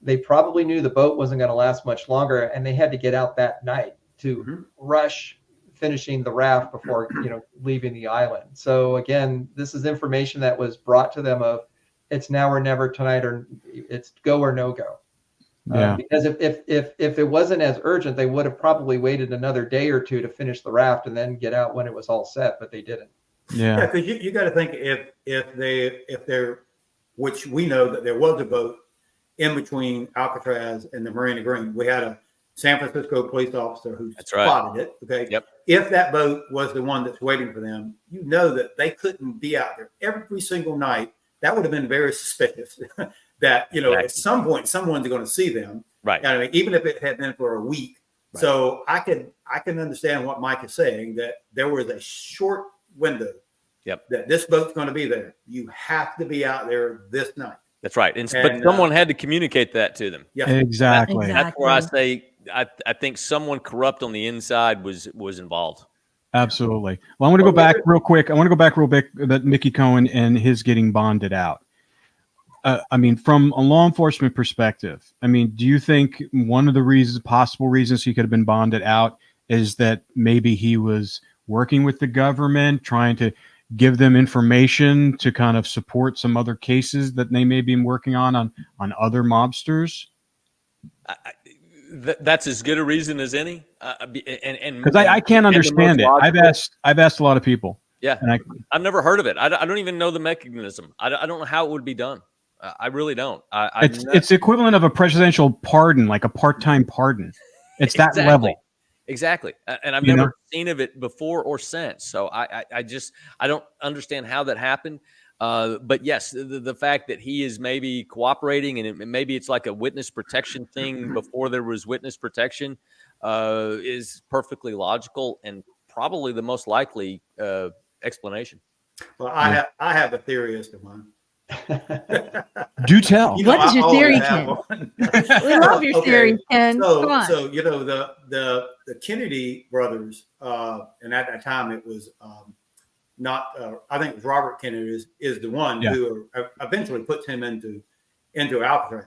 they probably knew the boat wasn't going to last much longer, and they had to get out that night to rush finishing the raft before leaving the island. So again, this is information that was brought to them of it's now or never tonight, or it's go or no go. Because if it wasn't as urgent, they would have probably waited another day or two to finish the raft and then get out when it was all set, but they didn't. Yeah, because you got to think if they're, which we know that there was a boat in between Alcatraz and the Marina Green. We had a San Francisco police officer who spotted it. Okay. Yep. If that boat was the one that's waiting for them, that they couldn't be out there every single night. That would have been very suspicious that, at some point someone's going to see them. Right. I mean, even if it had been for a week. Right. So I can understand what Mike is saying, that there was a short window that this boat's going to be there. You have to be out there this night. That's right. But someone had to communicate that to them. Yeah, exactly. That's where I say I think someone corrupt on the inside was involved. Absolutely. Well, I want to go back real quick. About Mickey Cohen and his getting bonded out. I mean, from a law enforcement perspective, I mean, do you think one of the possible reasons he could have been bonded out is that maybe he was working with the government, trying to give them information to kind of support some other cases that they may be working on other mobsters? That's as good a reason as any. Because I can't understand it. I've asked a lot of people. Yeah, and I've never heard of it. I don't even know the mechanism. I don't know how it would be done. I really don't. It's the equivalent of a presidential pardon, like a part-time pardon. It's that level. Exactly. And I've never seen of it before or since. So I don't understand how that happened. But yes, the fact that he is maybe cooperating and maybe it's like a witness protection thing before there was witness protection is perfectly logical and probably the most likely explanation. Well, I have a theory as to one. Do tell. What is your theory, Ken? We love your theory, Ken. Come on. So the Kennedy brothers, and at that time it was not. I think it was Robert Kennedy is the one who eventually puts him into Alcatraz.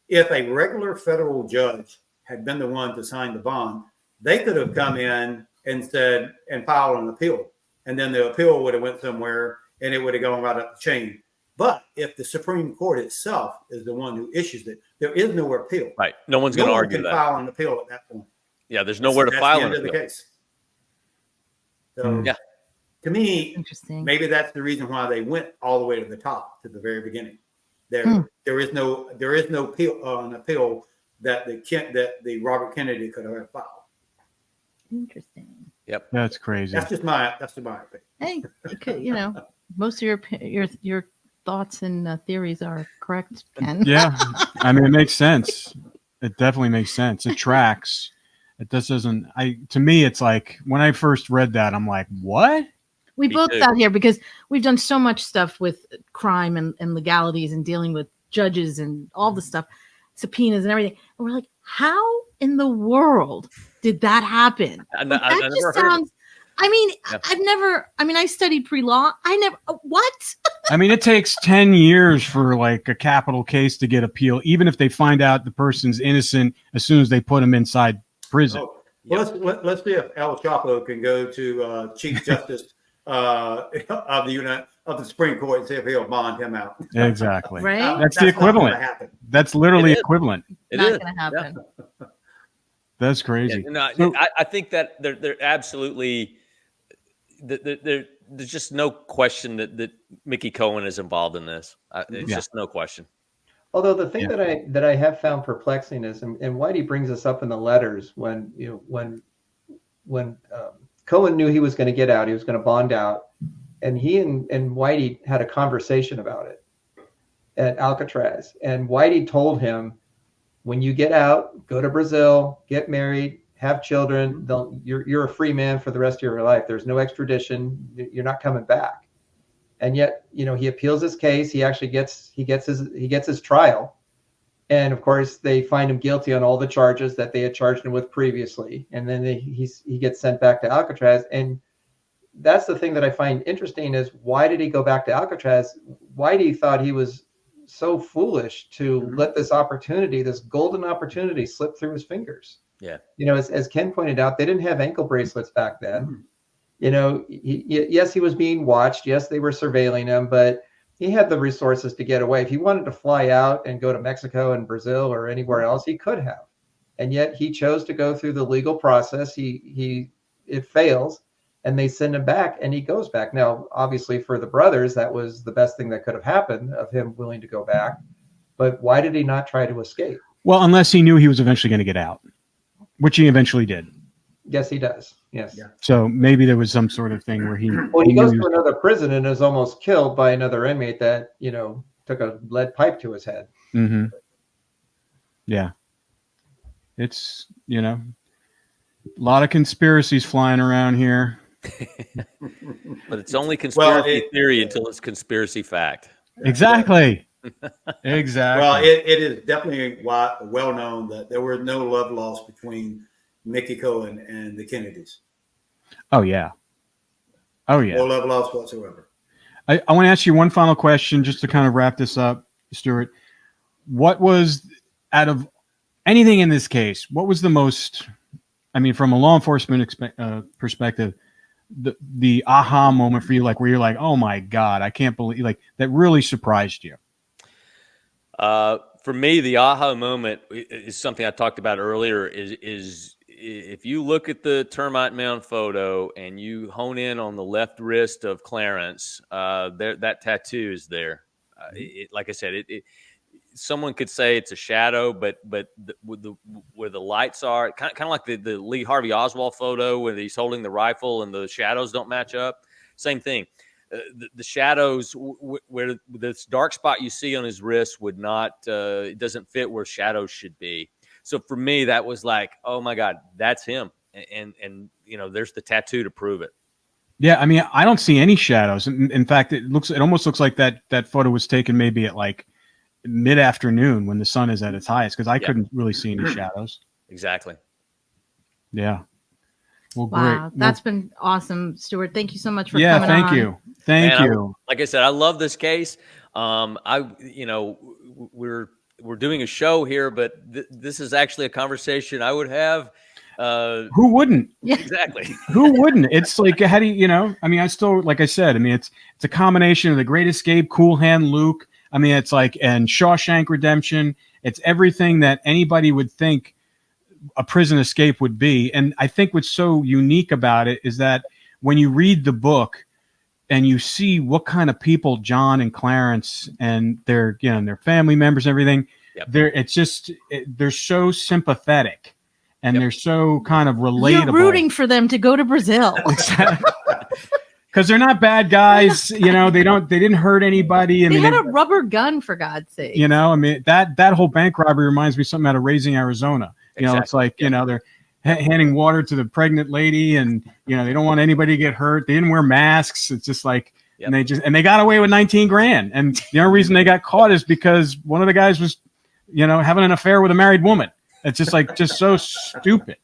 If a regular federal judge had been the one to sign the bond, they could have come in and said and filed an appeal, and then the appeal would have went somewhere and it would have gone right up the chain. But if the Supreme Court itself is the one who issues it, there is no appeal. Right. No one's going to argue that. File an appeal at that point. Yeah, there's nowhere to file an appeal. The case. So, to me, interesting. Maybe that's the reason why they went all the way to the top, to the very beginning. There is no appeal that the Robert Kennedy could have filed. Interesting. Yep. That's crazy. That's just my opinion. Hey, most of your thoughts and theories are correct, Ken. Yeah, I mean, it makes sense. It definitely makes sense. It tracks. It just doesn't. To me, it's like when I first read that, I'm like, what? We both sat here because we've done so much stuff with crime and legalities and dealing with judges and all the stuff, subpoenas and everything. And we're like, how in the world did that happen? I never heard. I studied pre-law. What? I mean, it takes 10 years for like a capital case to get appeal, even if they find out the person's innocent as soon as they put him inside prison. Oh, well, let's see if El Chapo can go to Chief Justice of the Supreme Court and see if he'll bond him out. Exactly. Right? That's the equivalent. That's literally equivalent. It's not going to happen. Yeah. That's crazy. I think that they're absolutely. There's just no question that Mickey Cohen is involved in this. It's just no question. Although the thing that I have found perplexing is, and Whitey brings us up in the letters when Cohen knew he was going to get out, he was going to bond out, and he and Whitey had a conversation about it at Alcatraz, and Whitey told him, when you get out, go to Brazil, get married, have children. You're a free man for the rest of your life. There's no extradition. You're not coming back. And yet, he appeals his case. He actually gets his trial, and of course, they find him guilty on all the charges that they had charged him with previously. And then he gets sent back to Alcatraz. And that's the thing that I find interesting is, why did he go back to Alcatraz? Whitey thought he was so foolish to let this golden opportunity slip through his fingers. Yeah. As Ken pointed out, they didn't have ankle bracelets back then. Yes, he was being watched. Yes, they were surveilling him, but he had the resources to get away. If he wanted to fly out and go to Mexico and Brazil or anywhere else, he could have. And yet he chose to go through the legal process. It fails, and they send him back, and he goes back. Now, obviously, for the brothers, that was the best thing that could have happened, of him willing to go back. But why did he not try to escape? Well, unless he knew he was eventually going to get out, which he eventually did. Yes, he does. Yes. Yeah. So maybe there was some sort of thing where he goes to another prison and is almost killed by another inmate that, took a lead pipe to his head. Mm-hmm. Yeah. It's, a lot of conspiracies flying around here. But it's only conspiracy theory until it's conspiracy fact. Exactly. Exactly. Well, it is definitely well known that there was no love lost between Mickey Cohen and the Kennedys. Oh yeah. Oh yeah. No love lost whatsoever. I want to ask you one final question just to kind of wrap this up, Stewart. What was, out of anything in this case, what was the most, I mean, from a law enforcement perspective, the aha moment for you, like where you're like, oh my God, I can't believe, like, that really surprised you? For me, the aha moment is something I talked about earlier, is if you look at the termite mound photo and you hone in on the left wrist of Clarence, that tattoo is there. Like I said, someone could say it's a shadow, but where the lights are, kind of like the Lee Harvey Oswald photo where he's holding the rifle and the shadows don't match up. Same thing. The shadows where this dark spot you see on his wrist would not, it doesn't fit where shadows should be. So for me, that was like, oh my God, that's him. And you know, there's the tattoo to prove it. Yeah. I mean, I don't see any shadows. In fact, it almost looks like that photo was taken maybe at like mid-afternoon when the sun is at its highest, because I couldn't really see any shadows. Exactly. Yeah. Well, wow, great. that's been awesome, Stewart. Thank you so much for coming on. Thank you. Thank you. Like I said, I love this case. We're doing a show here, but this is actually a conversation I would have. Who wouldn't? Yeah. Exactly. Who wouldn't? It's like, how do you know? I mean, I still, like I said, I mean, it's a combination of The Great Escape, Cool Hand Luke. I mean, it's like, and Shawshank Redemption. It's everything that anybody would think a prison escape would be. And I think what's so unique about it is that when you read the book and you see what kind of people John and Clarence and their, you know, their family members and everything, they're so sympathetic and they're so kind of relatable. You're rooting for them to go to Brazil. Exactly. Because they're not bad guys, you know. They didn't hurt anybody. They had a rubber gun, for God's sake. You know, I mean, that whole bank robbery reminds me of something out of Raising Arizona. You know, it's like, you know, they're handing water to the pregnant lady, and you know, they don't want anybody to get hurt. They didn't wear masks. It's just like, and they got away with 19 grand. And the only reason they got caught is because one of the guys was, you know, having an affair with a married woman. It's just like, just so stupid.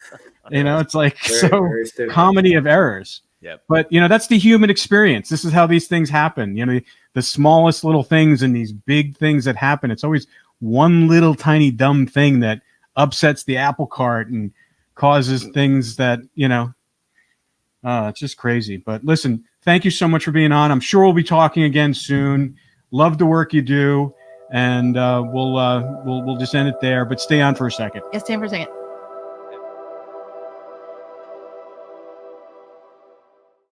You know, it's like very comedy of errors. Yep. But, you know, that's the human experience. This is how these things happen. You know, the smallest little things and these big things that happen. It's always one little tiny dumb thing that upsets the apple cart and causes things that, you know, it's just crazy. But listen, thank you so much for being on. I'm sure we'll be talking again soon. Love the work you do. And we'll just end it there. But stay on for a second. Yes, stay on for a second.